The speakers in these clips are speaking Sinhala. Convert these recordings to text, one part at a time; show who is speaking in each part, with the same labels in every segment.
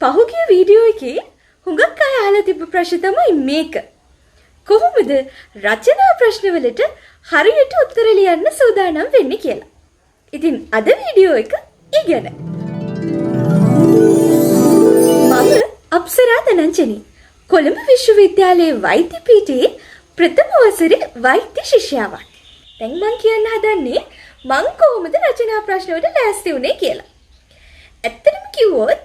Speaker 1: පහුගිය වීඩියෝ එකේ හුඟක් අය අහලා තිබ්බ ප්‍රශ්න තමයි මේක. කොහොමද රචනා ප්‍රශ්නවලට හරියට උත්තර ලියන්න සූදානම් වෙන්නේ කියලා. ඉතින් අද වීඩියෝ එක ඉගෙන. මම අප්සරා දනංජනි. කොළඹ විශ්වවිද්‍යාලයේ වෛද්‍ය පීඨයේ ප්‍රථම වසරේ වෛද්‍ය ශිෂ්‍යාවක්. දැන් මම කියන්න හදන්නේ මම කොහොමද රචනා ප්‍රශ්න වලට ලෑස්ති වුනේ කියලා. ඇත්තටම කිව්වොත්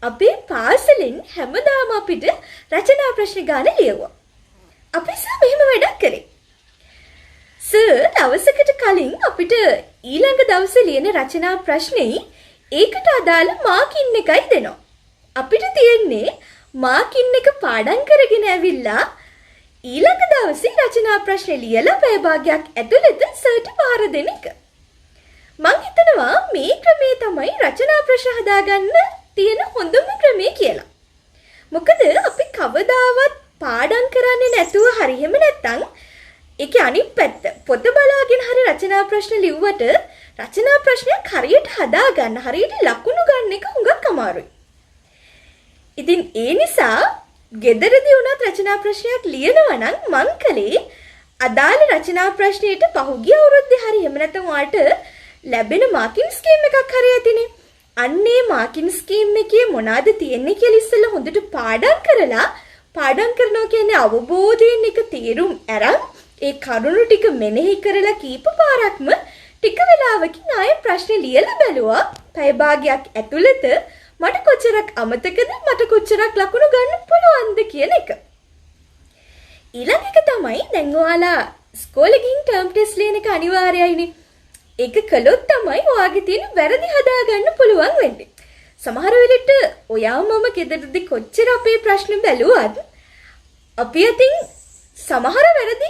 Speaker 1: අපේ පාසලෙන් හැමදාම අපිට රචනා ප්‍රශ්න ගන්න ලියුවා. අපි මෙහෙම වැඩක් කරේ. සර් දවසකට කලින් අපිට ඊළඟ දවසේ ලියන රචනා ප්‍රශ්නේ ඒකට අදාළ මාකින් එකයි දෙනවා. අපිට තියෙන්නේ මාකින් එක පාඩම් කරගෙන ඇවිල්ලා ඊළඟ දවසේ රචනා ප්‍රශ්න ලියලා පැය භාගයක් ඇතුළත සර්ට බාර දෙන එක. මම හිතනවා මේ ක්‍රමය තමයි රචනා ප්‍රශ්න හදාගන්න තියෙන හොඳම ක්‍රමය කියලා. මොකද අපි කවදාවත් පාඩම් කරන්නේ නැතුව හරියම නැත්තම් ඒකේ අනිත් පැත්ත පොත බලාගෙන හරි රචනා ප්‍රශ්න ලිව්වට රචනා ප්‍රශ්නයක් හරියට හදාගන්න හරියට ලකුණු ගන්න එක හුඟක් අමාරුයි. ඉතින් ඒ නිසා ගෙදරදී වුණත් රචනා ප්‍රශ්නයක් ලියනවා නම් මං කලේ අදාළ රචනා ප්‍රශ්නයට පහුගිය අවුරුද්දේ හරි එහෙම නැත්නම් ඔයාලට ලැබෙන මාකින් ස්කීම් එකක් හරි ඇතිනේ. අන්නේ මාකින් ස්කීම් එකේ මොනවාද තියෙන්නේ කියලා ඉස්සෙල්ලා හොඳට පාඩම් කරලා පාඩම් කරනවා කියන්නේ අවබෝධයෙන් එක තීරුම් අරන් ඒ කරුණු ටික මෙනෙහි කරලා කීප පාරක්ම ටික වෙලාවකින් ආයෙ ප්‍රශ්නේ ලියලා බැලුවා. පැය භාගයක් ඇතුළත මට කොච්චරක් අමතකද මට කොච්චරක් ලකුණු ගන්න පුළුවන්ද කියන එක. ඊළඟ එක තමයි දැන් ඔයාලා ඉස්කෝලේ ගිහින් ටර්ම් ටෙස්ට් ලියන එක අනිවාර්යයිනේ. ඒක කළොත් තමයි ඔයාගේ තියෙන වැරදි හදාගන්න පුළුවන් වෙන්නේ. සමහර වෙලෙට ඔයා මම ගෙදරදී කොච්චර අපේ ප්‍රශ්න බැලුවත් අපි අතින් සමහර වැරදි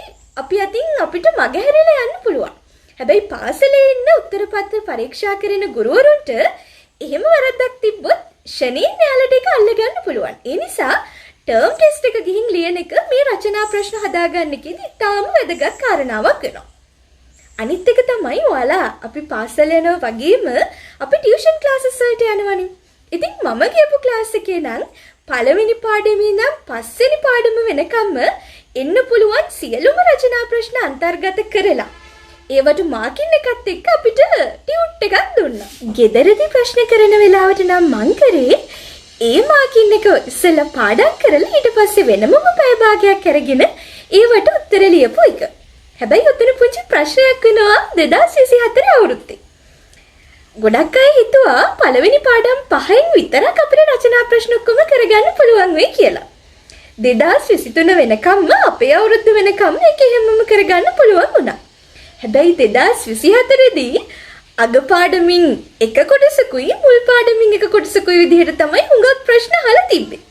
Speaker 1: අපිට මගහැරලා යන්න පුළුවන්. හැබැයි පාසලේ ඉන්න උත්තරපත්‍ර පරීක්ෂා කරන ගුරුවරුන්ට එහෙම වැරද්දක් තිබ්බොත් ශනින් යාලට ඒක අල්ලගන්න පුළුවන්. ඒ නිසා ටර්ම් ටෙස්ට් එක ගිහින් ලියන එක මේ රචනා ප්‍රශ්න හදාගන්න එකේදී ඉතාම වැදගත් කාරණාවක් වෙනවා. අනිත් එක තමයි ඔයාලා අපි පාසල් යනවා වගේම අපි ටියුෂන් ක්ලාසස් වලට යනවනේ. ඉතින් මම ගියපු ක්ලාස් එකේ නම් පළවෙනි පාඩමේ ඉඳන් පස්වෙනි පාඩම වෙනකම්ම එන්න පුළුවන් සියලුම රචනා ප්‍රශ්න අන්තර්ගත කරලා ඒවට මාකින් එකත් එක්ක අපිට ටියුට් එකක් දුන්නා. ගෙදරදී ප්‍රශ්න කරන වෙලාවට නම් මං කරේ ඒ මාකින් එක ඉස්සෙල්ලා පාඩම් කරලා ඊට පස්සේ වෙනමම පැය භාගයක් අරගෙන ඒවට උත්තර ලියපු එක. හැබැයි උතන පුංචි ප්‍රශ්නයක් වෙනවා 2024 අවුරුද්දේ. ගොඩක් අය හිතුවා පළවෙනි පාඩම් 5න් විතරක් අපිට රචනා ප්‍රශ්න ඔක්කොම කරගන්න පුළුවන් වෙයි කියලා. 2023 වෙනකම්ම අපේ අවුරුද්ද වෙනකම්ම ඒක හැමෝම කරගන්න පුළුවන් වුණා. හැබැයි 2024 දී අග පාඩමින් එක කොටසකුයි මුල් පාඩමින් එක කොටසකුයි විදිහට තමයි හුඟක් ප්‍රශ්න අහලා තිබ්බේ.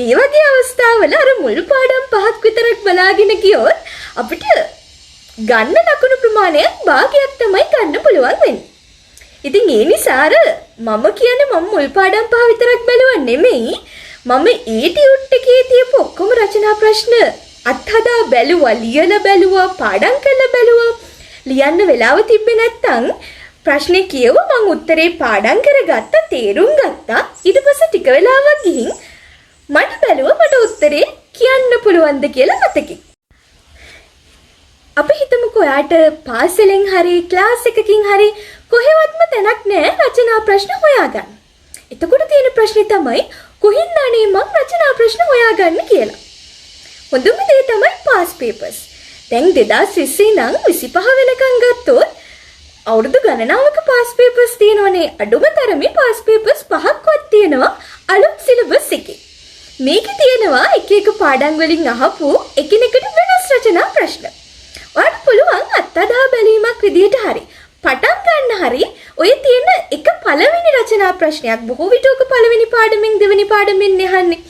Speaker 1: ඒ වගේ අවස්ථාවල අර මුල් පාඩම් 5ක් විතරක් බලාගෙන ගියොත් අපිට ගන්න ලකුණු ප්‍රමාණයක් භාගයක් තමයි ගන්න පුළුවන් වෙන්නේ. ඉතින් ඒ නිසා මම කියන්නේ මම මුල් පාඩම් 5 විතරක් බැලුවා නෙමෙයි මම ඒ ටියුට් එකේ තියපු ඔක්කොම රචනා ප්‍රශ්න අත්හදා බැලුවා, ලියලා බැලුවා, පාඩම් කරලා බැලුවා. ලියන්න වෙලාව තිබ්බේ නැත්තම් ප්‍රශ්නේ කියව මම උත්තරේ පාඩම් කරගත්තා, තේරුම් ගත්තා. ඊට පස්සේ ටික වෙලාවක් ගිහින් මට බැලුවා මට උත්තරේ කියන්න පුළුවන්ද කියලා මතකයි. අපි හිතමුකෝ ඔයාට පාසලෙන් හරි ක්ලාස් එකකින් හරි කොහෙවත්ම තැනක් නැහැ රචනා ප්‍රශ්න හොයාගන්න. එතකොට තියෙන ප්‍රශ්නේ තමයි කොහින්ද අනේ මම රචනා ප්‍රශ්න හොයාගන්නේ කියලා. හොඳම දේ තමයි පාස් පේපර්ස්. දැන් 2020 නම් 25 වෙනකන් ගත්තොත් අවුරුදු ගණනාවක පාස් පේපර්ස් තියෙනවනේ. අඩුම තරමේ පාස් පේපර්ස් 5ක්වත් තියෙනවා අලුත් සිලබස් එකේ. මේකේ තියෙනවා එක එක පාඩම් වලින් අහපු එකිනෙකට වෙනස් රචනා ප්‍රශ්න. ඔයාලට පුළුවන් අත්අදා බැලීමක් විදියට හරි පටන් ගන්න හරි ඔය තියෙන එක පළවෙනි රචනා ප්‍රශ්නයක් බොහෝ විට ඔක පළවෙනි පාඩමෙන් දෙවෙනි පාඩමෙන් නහන්නේ.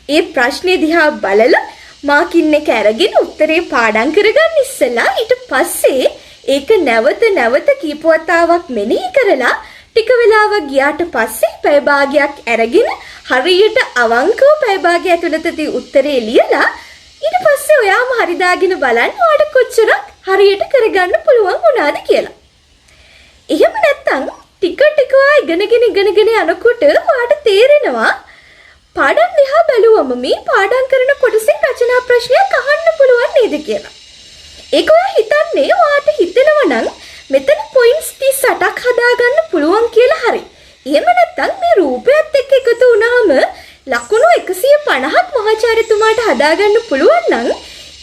Speaker 1: ඒ ප්‍රශ්නේ දිහා බලලා මාකින් එක අරගෙන උත්තරේ පාඩම් කරගන්න ඉස්සලා ඊට පස්සේ ඒක නැවත කීප වතාවක් මෙනෙහි කරලා ටික වෙලාවක් ගියාට පස්සේ පැය භාගයක් අරගෙන හරියට අවංකව පැය භාගය ඇතුළතදී උත්තරේ ලියලා ඊට පස්සේ ඔයාම හරි දාගෙන බලන්න ඔයාලට කොච්චරක් හරියට කරගන්න පුළුවන් වුණාද කියලා. එහෙම නැත්නම් ටික ටික ඉගෙනගෙන යනකොට ඔයාලට තේරෙනවා පාඩම් දිහා බැලුවම මේ පාඩම් කරන කොටසෙන් රචනා ප්‍රශ්නයක් අහන්න පුළුවන් නේද කියලා. ඒක ඔයා හිතන්නේ ඔයාට හිතෙනවා නම් මෙතන පොයින්ට්ස් 38ක් හදාගන්න පුළුවන් කියලා හරි. එහෙම නැත්නම් මේ රූපයත් එක්ක එකතු වුණාම ලකුණු 150ක් මහාචාර්යතුමාට හදාගන්න පුළුවන් නම්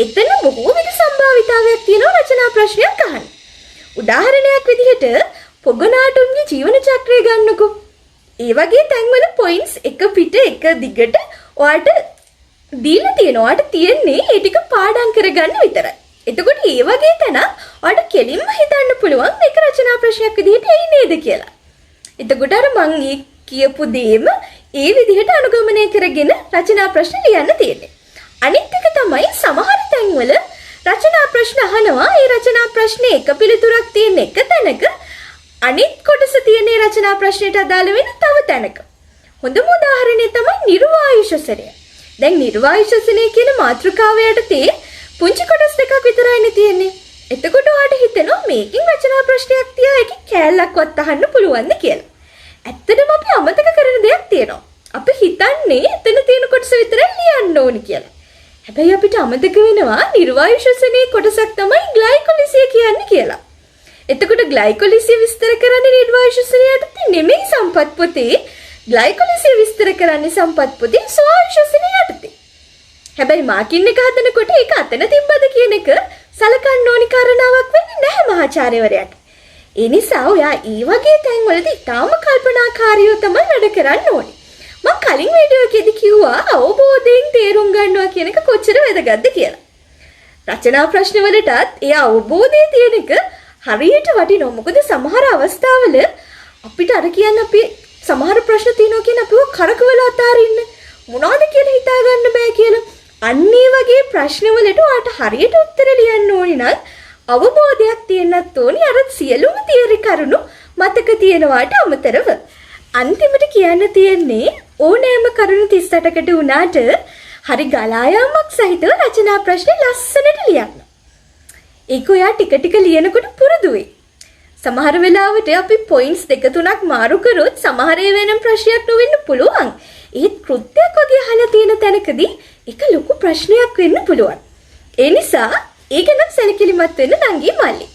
Speaker 1: එතන බොහෝ විට සම්භාවිතාවයක් තියෙනවා රචනා ප්‍රශ්නයක් අහන්න. උදාහරණයක් විදිහට පොගනාටුන්ගේ ජීවන චක්‍රය ගන්නකෝ. ඒ වගේ තැන්වල පොයින්ට්ස් එක පිට එක දිගට ඔයාට දීලා තියෙනවා. ඔයාට තියෙන්නේ ඒ ටික පාඩම් කරගන්න විතරයි. එතකොට මේ වගේ තැන ඔයාට කෙලින්ම හිතන්න පුළුවන් මේක රචනා ප්‍රශ්නයක් විදිහට එයි නේද කියලා. එතකොට අර මං කියපු දේම ඒ විදිහට අනුගමනය කරගෙන රචනා ප්‍රශ්න ලියන්න තියෙන්නේ. අනිත් එක තමයි සමහර තැන්වල රචනා ප්‍රශ්න අහනවා. ඒ රචනා ප්‍රශ්නේ එක පිළිතුරක් තියෙන එක තැනක අනිත් කොටස තියෙන රචනා ප්‍රශ්නයට අදාළ වෙන තව තැනක. හොඳම උදාහරණය තමයි නිර්වායුෂසනය. දැන් නිර්වායුෂසනය කියන මාතෘකාව යටතේ පුංචි කොටස් දෙකක් විතරයිනේ තියෙන්නේ. එතකොට ඔයාට හිතෙනවා මේකෙන් රචනා ප්‍රශ්නයක් තියා එකේ කෑල්ලක්වත් අහන්න පුළුවන්ද කියලා. ඇත්තටම අපි අමතක කරන දෙයක් තියෙනවා. අපි හිතන්නේ එතන තියෙන කොටස විතරයි ලියන්න ඕනි කියලා. හැබැයි අපිට අමතක වෙනවා නිර්වායුෂසනයේ කොටසක් තමයි ග්ලයිකොලිසිය කියන්නේ කියලා. එතකොට ග්ලයිකොලිසිය විස්තර කරන්නේ නිර්වායුෂසනය යටතේ නෙමෙයි සම්පත් පොතේ. ග්ලයිකොලිසිය විස්තර කරන්නේ සම්පත් පොතේ ස්වායුෂසනය යටතේ. හැබැයි මාකින් එක හදනකොට ඒක අතන තිබ්බද කියන එක සලකන්න ඕනි කාරණාවක් වෙන්නේ නැහැ මහාචාර්යවරයාට. ඒ නිසා ඔයා ඒ වගේ තැන්වලදී තාම කල්පනාකාරීව තමයි වැඩ කරන්න ඕනේ. මම කලින් වීඩියෝ එකේදී කිව්වා අවබෝධයෙන් තේරුම් ගන්නවා කියන එක කොච්චර වැදගත්ද කියලා. රචනා ප්‍රශ්න වලටත් ඒ අවබෝධය තියෙන එක හරියට වටිනවා. මොකද සමහර අවස්ථාවල අපිට අර කියන්නේ අපි සමහර ප්‍රශ්න තියෙනවා කියන අපිව කරකවල අතාරින්න මොනවද කියලා හිතා ගන්න බෑ කියලා. අන්න ඒ වගේ ප්‍රශ්න වලට ඔයාට හරියට උත්තර ලියන්න ඕනි නම් අවබෝධයක් තියෙන්නත් ඕනි. අර සියලුම තියරි කරුණු මතක තියෙනවාට අමතරව. අන්තිමට කියන්න තියෙන්නේ ඕනෑම කරුණු 38කට උනාට හරි ගලා යාමක් සහිතව රචනා ප්‍රශ්න ලස්සනට ලියන්න. ඒක ඔයා ටික ටික ලියනකොට පුරුදු වෙයි. සමහර වෙලාවට අපි පොයින්ට්ස් දෙක තුනක් මාරු කරොත් සමහර වෙනම ප්‍රශ්නයක් නොවෙන්න පුළුවන්. ඒත් කෘත්‍යයක් වගේ අහලා තියෙන තැනකදී ඒක ලොකු ප්‍රශ්නයක් වෙන්න පුළුවන්. ඒ නිසා ඒක නම් සැලකිලිමත් වෙන්න නංගි මල්ලි.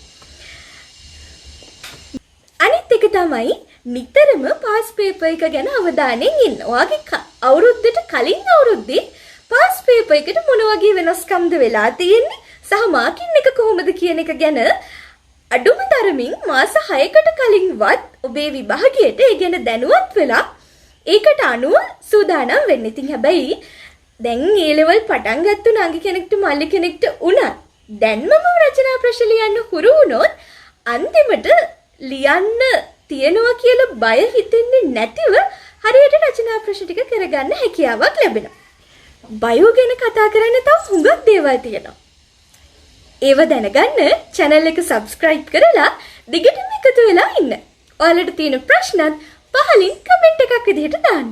Speaker 1: අනිත් එක තමයි නිතරම පාස් පේපර් එක ගැන අවධානයෙන් ඉන්න. ඔයාගේ අවුරුද්දට කලින් අවුරුද්දේ පාස් පේපර් එකට මොන වගේ වෙනස්කම්ද වෙලා තියෙන්නේ සහ මාකින් එක කොහොමද කියන එක ගැන අඩුම තරමින් මාස 6කට කලින්වත් ඔබේ විභාගයට ඒ ගැන දැනුවත් වෙලා ඒකට අනුව සූදානම් වෙන්න. ඉතින් හැබැයි දැන් ඒ ලෙවල් පටන් ගත්ත නංගි කෙනෙක්ට මල්ලි කෙනෙක්ට උනත් දැන්මම රචනා ප්‍රශ්න ලියන්න හුරු වුණොත් අන්තිමට ලියන්න තියනවා කියලා බය හිතෙන්නේ නැතිව හරියට රචනා ප්‍රශ්න ටික කරගන්න හැකියාවක් ලැබෙනවා. බයෝ ගැන කතා කරන්න තව හුඟක් දේවල් තියෙනවා. ඒව දැනගන්න channel එක subscribe කරලා දිගටම එකතු වෙලා ඉන්න. ඔයාලට තියෙන ප්‍රශ්නත් පහලින් කමෙන්ට් එකක් විදිහට දාන්න.